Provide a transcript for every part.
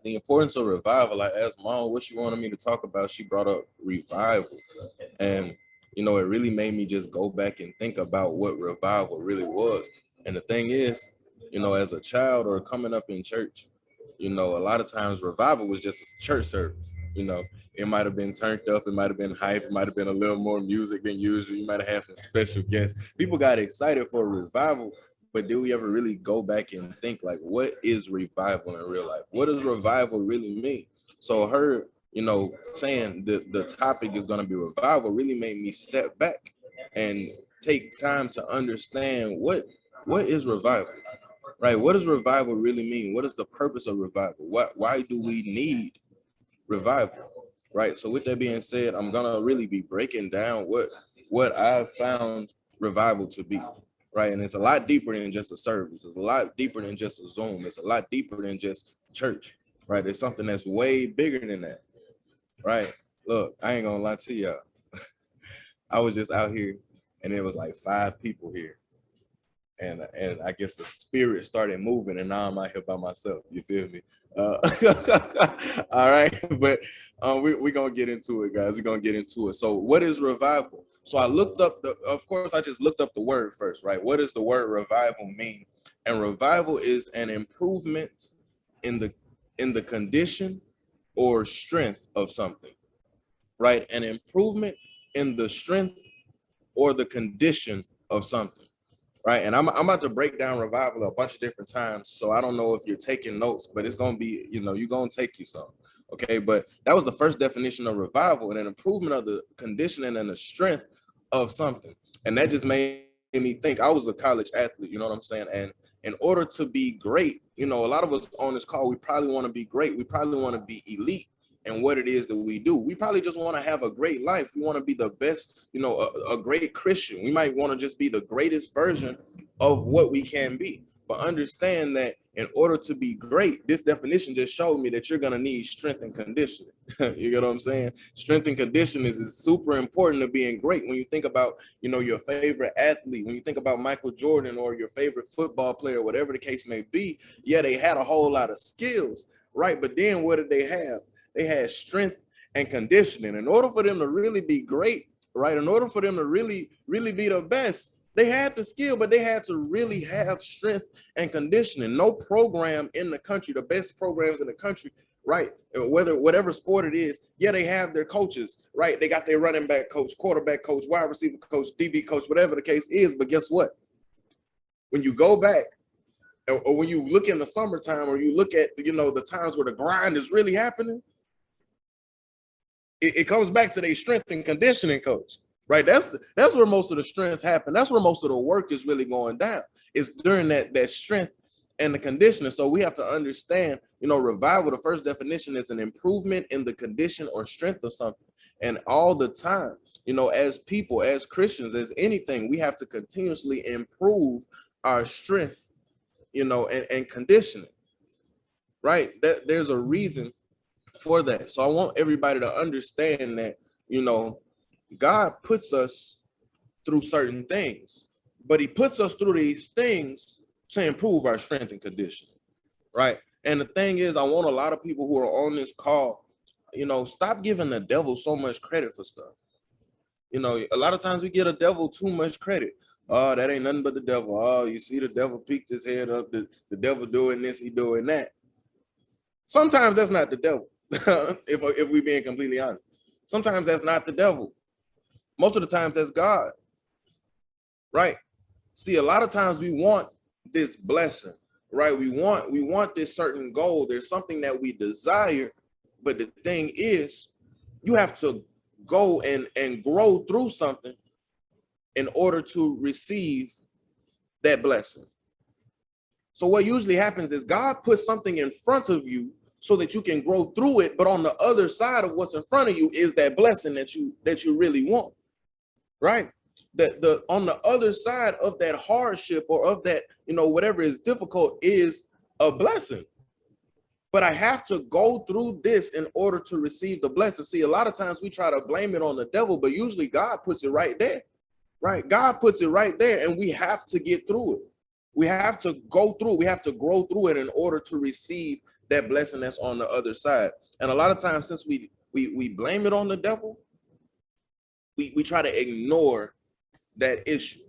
the importance of revival. I asked Mom what she wanted me to talk about. She brought up revival. And, it really made me just go back and think about what revival really was. And the thing is, as a child or coming up in church, a lot of times revival was just a church service. It might have been turned up, it might have been hype, it might have been a little more music than usual. You might have had some special guests. People got excited for revival, but did we ever really go back and think like, what is revival in real life? What does revival really mean? So her, saying the topic is going to be revival really made me step back and take time to understand what is revival, right? What does revival really mean? What is the purpose of revival? Why do we need revival, right? So with that being said, I'm gonna really be breaking down what I've found revival to be, right? And it's a lot deeper than just a service. It's a lot deeper than just a Zoom. It's a lot deeper than just church, right? It's something that's way bigger than that, right? Look, I ain't gonna lie to y'all. I was just out here and it was like 5 people here. And I guess the spirit started moving, and now I'm out here by myself. You feel me? All right, but we're gonna get into it, guys. We're gonna get into it. So, what is revival? So I looked up of course, I just looked up the word first, right? What does the word revival mean? And revival is an improvement in the condition or strength of something, right? An improvement in the strength or the condition of something. Right. And I'm about to break down revival a bunch of different times. So I don't know if you're taking notes, but it's going to be, you're going to take you some. OK, but that was the first definition of revival, and an improvement of the conditioning and the strength of something. And that just made me think. I was a college athlete, you know what I'm saying? And in order to be great, a lot of us on this call, we probably want to be great. We probably want to be elite and what it is that we do. We probably just want to have a great life. We want to be the best, a great Christian. We might want to just be the greatest version of what we can be. But understand that in order to be great, this definition just showed me that you're going to need strength and conditioning. You get what I'm saying? Strength and conditioning is super important to being great. When you think about, your favorite athlete, when you think about Michael Jordan or your favorite football player, whatever the case may be, yeah, they had a whole lot of skills, right? But then what did they have? They had strength and conditioning. In order for them to really be great, right? In order for them to really, really be the best, they had the skill, but they had to really have strength and conditioning. No program in the country, the best programs in the country, right? Whatever sport it is, yeah, they have their coaches, right? They got their running back coach, quarterback coach, wide receiver coach, DB coach, whatever the case is. But guess what? When you go back, or when you look in the summertime, or you look at, the times where the grind is really happening, it comes back to their strength and conditioning coach, right? That's where most of the strength happens. That's where most of the work is really going down. It's during that strength and the conditioning. So we have to understand, revival, the first definition is an improvement in the condition or strength of something. And all the time, as people, as Christians, as anything, we have to continuously improve our strength, and conditioning, right? There's a reason for that. So I want everybody to understand that, God puts us through certain things, but he puts us through these things to improve our strength and conditioning, right? And the thing is, I want a lot of people who are on this call, stop giving the devil so much credit for stuff. A lot of times we give the devil too much credit. Oh, that ain't nothing but the devil. Oh, you see the devil peeked his head up, the devil doing this, he doing that. Sometimes that's not the devil. if we being completely honest, sometimes that's not the devil. Most of the times that's God, right? See, a lot of times we want this blessing, right? We want this certain goal. There's something that we desire, but the thing is, you have to go and grow through something in order to receive that blessing. So what usually happens is God puts something in front of you so that you can grow through it. But on the other side of what's in front of you is that blessing that you really want, right? The on the other side of that hardship or of that, whatever is difficult is a blessing. But I have to go through this in order to receive the blessing. See, a lot of times we try to blame it on the devil, but usually God puts it right there, right? God puts it right there, and we have to get through it. We have to go through, we have to grow through it in order to receive that blessing that's on the other side. And a lot of times, since we blame it on the devil, we try to ignore that issue,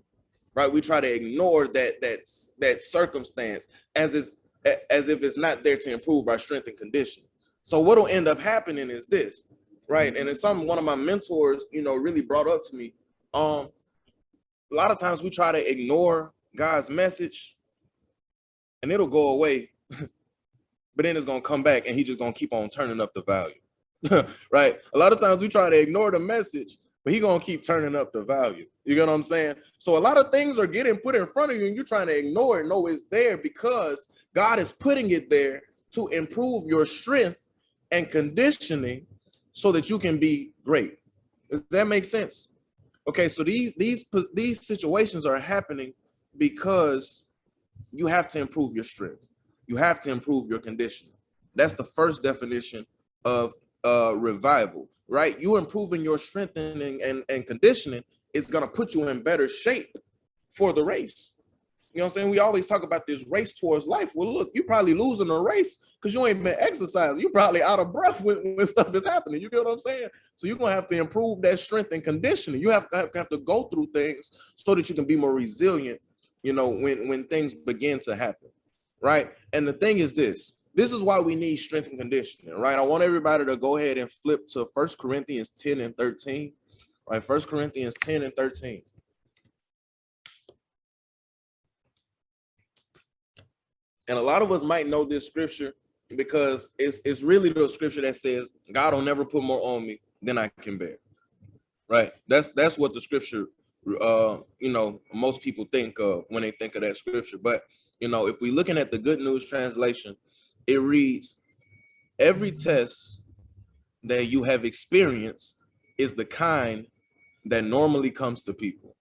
right? We try to ignore that circumstance as if it's not there to improve our strength and condition. So what'll end up happening is this, right? And it's something one of my mentors, really brought up to me. A lot of times we try to ignore God's message and it'll go away, but then it's gonna come back and he's just gonna keep on turning up the value. Right? A lot of times we try to ignore the message, but he's gonna keep turning up the value. You get what I'm saying? So a lot of things are getting put in front of you and you're trying to ignore it. No, it's there because God is putting it there to improve your strength and conditioning so that you can be great. Does that make sense? Okay, so these situations are happening because you have to improve your strength. You have to improve your conditioning. That's the first definition of revival, right? You improving your strengthening and conditioning is going to put you in better shape for the race. You know what I'm saying? We always talk about this race towards life. Well, look, you probably losing the race because you ain't been exercising. You probably out of breath when stuff is happening. You get what I'm saying? So you're going to have to improve that strength and conditioning. You have to go through things so that you can be more resilient, when things begin to happen, right? And the thing is this is why we need strength and conditioning, right? I want everybody to go ahead and flip to 1 Corinthians 10 and 13, right? 1 Corinthians 10 and 13. And a lot of us might know this scripture because it's really the scripture that says, God will never put more on me than I can bear, right? That's what the scripture, most people think of when they think of that scripture. But, if we're looking at the Good News translation, it reads, every test that you have experienced is the kind that normally comes to people.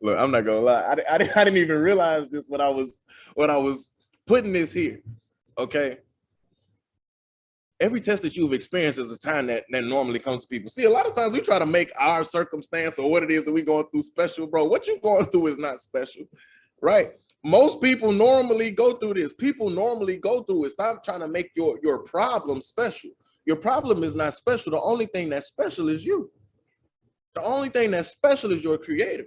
Look, I'm not gonna lie. I didn't even realize this when I was putting this here. Okay. Every test that you've experienced is a time that normally comes to people. See, a lot of times we try to make our circumstance or what it is that we're going through special, bro. What you're going through is not special, right? Most people normally go through this. People normally go through it. Stop trying to make your problem special. Your problem is not special. The only thing that's special is you. The only thing that's special is your creator.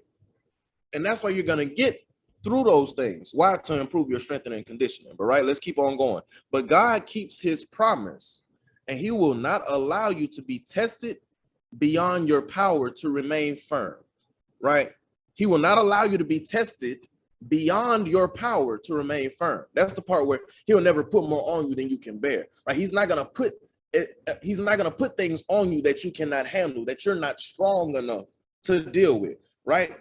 And that's why you're going to get through those things. Why? To improve your strength and conditioning. But right, let's keep on going. But God keeps his promise, and he will not allow you to be tested beyond your power to remain firm, right? He will not allow you to be tested beyond your power to remain firm. That's the part where he'll never put more on you than you can bear, right? He's not going to put things on you that you cannot handle, that you're not strong enough to deal with, right?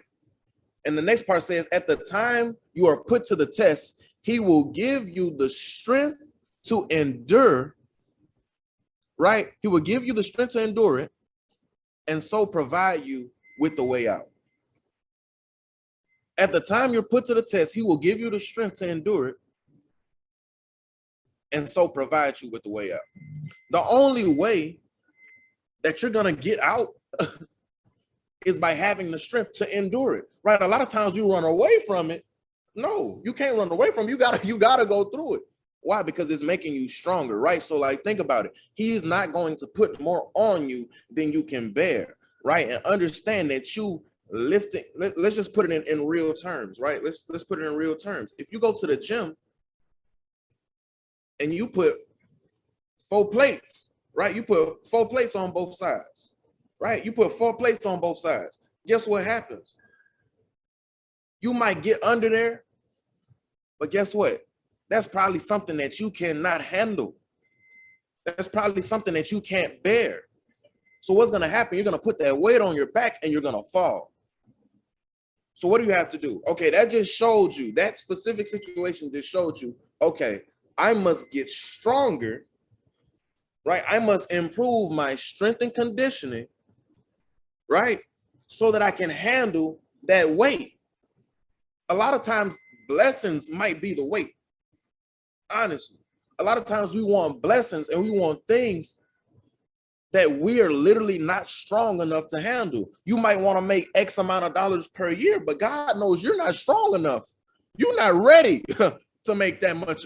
And the next part says, at the time you are put to the test, he will give you the strength to endure, right? He will give you the strength to endure it and so provide you with the way out. At the time you're put to the test, he will give you the strength to endure it and so provide you with the way out. The only way that you're going to get out is by having the strength to endure it, right? A lot of times you run away from it. No, you can't run away from it. You gotta go through it. Why? Because it's making you stronger, right? So like, think about it. He's not going to put more on you than you can bear, right? And understand that you lifting, let's just put it in real terms, right? Let's put it in real terms. If you go to the gym and you put 4 plates, right? You put 4 plates on both sides. Right? You put 4 plates on both sides. Guess what happens? You might get under there, but guess what? That's probably something that you cannot handle. That's probably something that you can't bear. So what's going to happen? You're going to put that weight on your back and you're going to fall. So what do you have to do? Okay, that just showed you, that specific situation just showed you, okay, I must get stronger, right? I must improve my strength and conditioning, right? So that I can handle that weight. A lot of times blessings might be the weight. Honestly, a lot of times we want blessings and we want things that we are literally not strong enough to handle. You might want to make X amount of dollars per year, but God knows you're not strong enough. You're not ready to make that much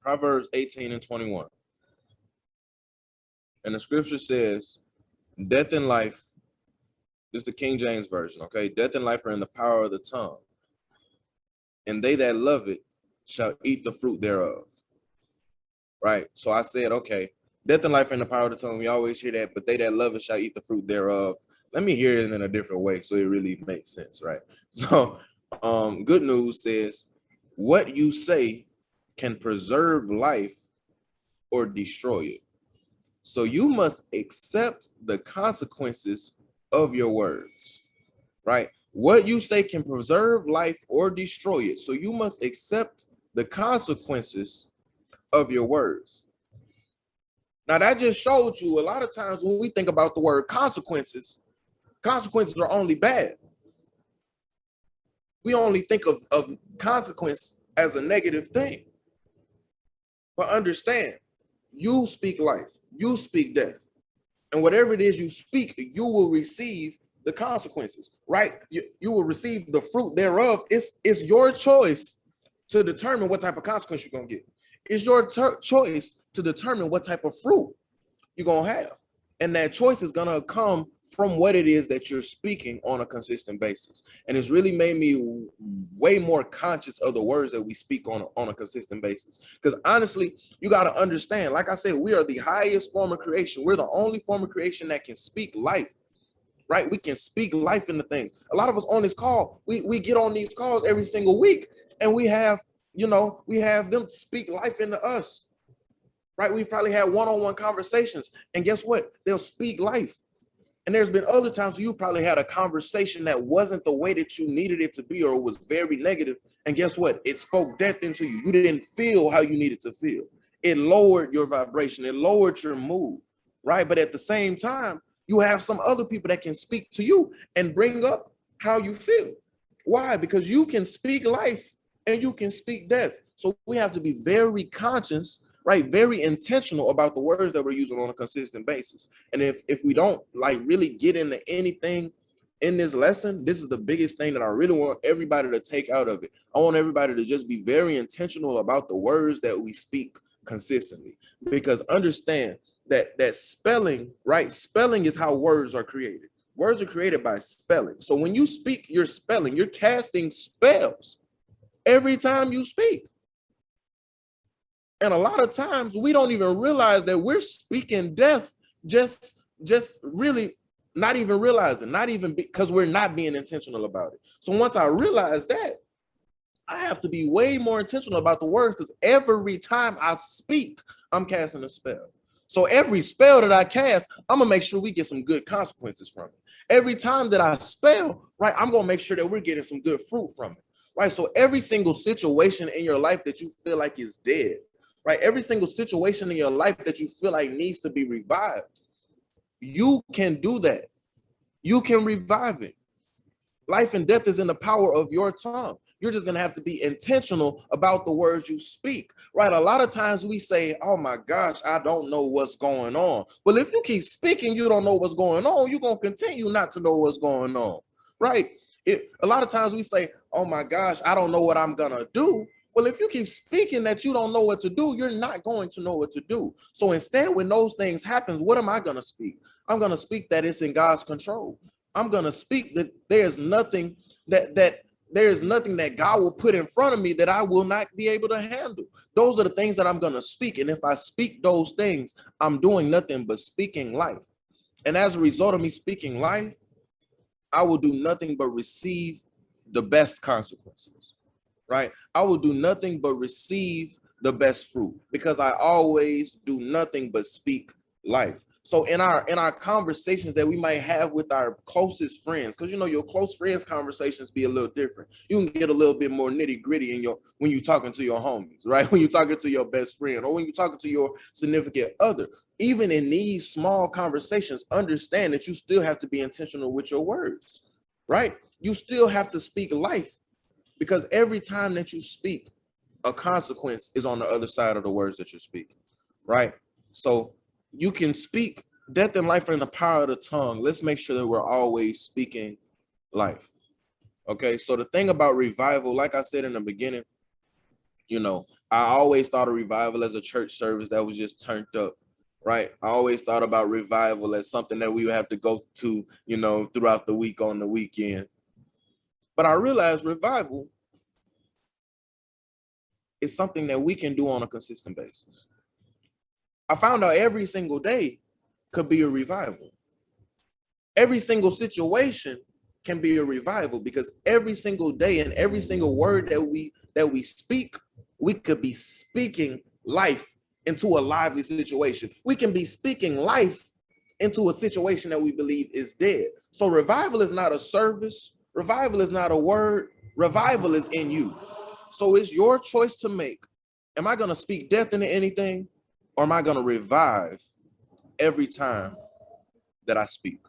Proverbs 18 and 21. And the scripture says, death and life, this is the King James Version, okay? Death and life are in the power of the tongue, and they that love it shall eat the fruit thereof. Right? So I said, okay, death and life are in the power of the tongue. We always hear that, but they that love it shall eat the fruit thereof. Let me hear it in a different way so it really makes sense, right? So good news says, what you say can preserve life or destroy it. So you must accept the consequences of your words, right? What you say can preserve life or destroy it. So you must accept the consequences of your words. Now that just showed you a lot of times when we think about the word consequences, consequences are only bad. We only think of consequence as a negative thing. But understand, you speak life, you speak death. And whatever it is you speak, you will receive the consequences, right? You will receive the fruit thereof. It's your choice to determine what type of consequence you're going to get. It's your choice to determine what type of fruit you're going to have. And that choice is going to come from what it is that you're speaking on a consistent basis. And it's really made me way more conscious of the words that we speak on a consistent basis. Because honestly, you got to understand, like I said, we are the highest form of creation. We're the only form of creation that can speak life, right? We can speak life into things. A lot of us on this call, we get on these calls every single week, and we have them speak life into us, right? We've probably had one-on-one conversations, and guess what? They'll speak life. And there's been other times where you probably had a conversation that wasn't the way that you needed it to be, or it was very negative. And guess what? It spoke death into you. You didn't feel how you needed to feel. It lowered your vibration. It lowered your mood, right? But at the same time, you have some other people that can speak to you and bring up how you feel. Why? Because you can speak life and you can speak death. So we have to be very conscious, right? Very intentional about the words that we're using on a consistent basis. And if we don't like really get into anything in this lesson, this is the biggest thing that I really want everybody to take out of it. I want everybody to just be very intentional about the words that we speak consistently, because understand that spelling, right? Spelling is how words are created. Words are created by spelling. So when you speak, you're spelling, you're casting spells every time you speak. And a lot of times we don't even realize that we're speaking death, just really not even realizing, not even because we're not being intentional about it. So once I realize that, I have to be way more intentional about the words, because every time I speak, I'm casting a spell. So every spell that I cast, I'm gonna make sure we get some good consequences from it. Every time that I spell, right, I'm gonna make sure that we're getting some good fruit from it, right? So every single situation in your life that you feel like is dead, right? Every single situation in your life that you feel like needs to be revived, you can do that. You can revive it. Life and death is in the power of your tongue. You're just going to have to be intentional about the words you speak, right? A lot of times we say, oh my gosh, I don't know what's going on. Well, if you keep speaking, you don't know what's going on, you're going to continue not to know what's going on, right? A lot of times we say, oh my gosh, I don't know what I'm going to do. Well, if you keep speaking that you don't know what to do, you're not going to know what to do. So instead, when those things happen, what am I going to speak? I'm going to speak that it's in God's control. I'm going to speak that there's nothing that God will put in front of me that I will not be able to handle. Those are the things that I'm going to speak. And if I speak those things, I'm doing nothing but speaking life. And as a result of me speaking life, I will do nothing but receive the best consequences, right? I will do nothing but receive the best fruit, because I always do nothing but speak life. So in our conversations that we might have with our closest friends, because your close friends conversations be a little different. You can get a little bit more nitty gritty when you're talking to your homies, right? When you're talking to your best friend, or when you're talking to your significant other. Even in these small conversations, understand that you still have to be intentional with your words, right? You still have to speak life, because every time that you speak, a consequence is on the other side of the words that you're speaking, right? So you can speak death and life are in the power of the tongue. Let's make sure that we're always speaking life. Okay, so the thing about revival, like I said in the beginning, I always thought of revival as a church service that was just turned up, right? I always thought about revival as something that we would have to go to, throughout the week on the weekend. But I realized revival is something that we can do on a consistent basis. I found out every single day could be a revival. Every single situation can be a revival, because every single day and every single word that we speak, we could be speaking life into a lively situation. We can be speaking life into a situation that we believe is dead. So revival is not a service. Revival is not a word. Revival is in you. So it's your choice to make. Am I going to speak death into anything, or am I going to revive every time that I speak?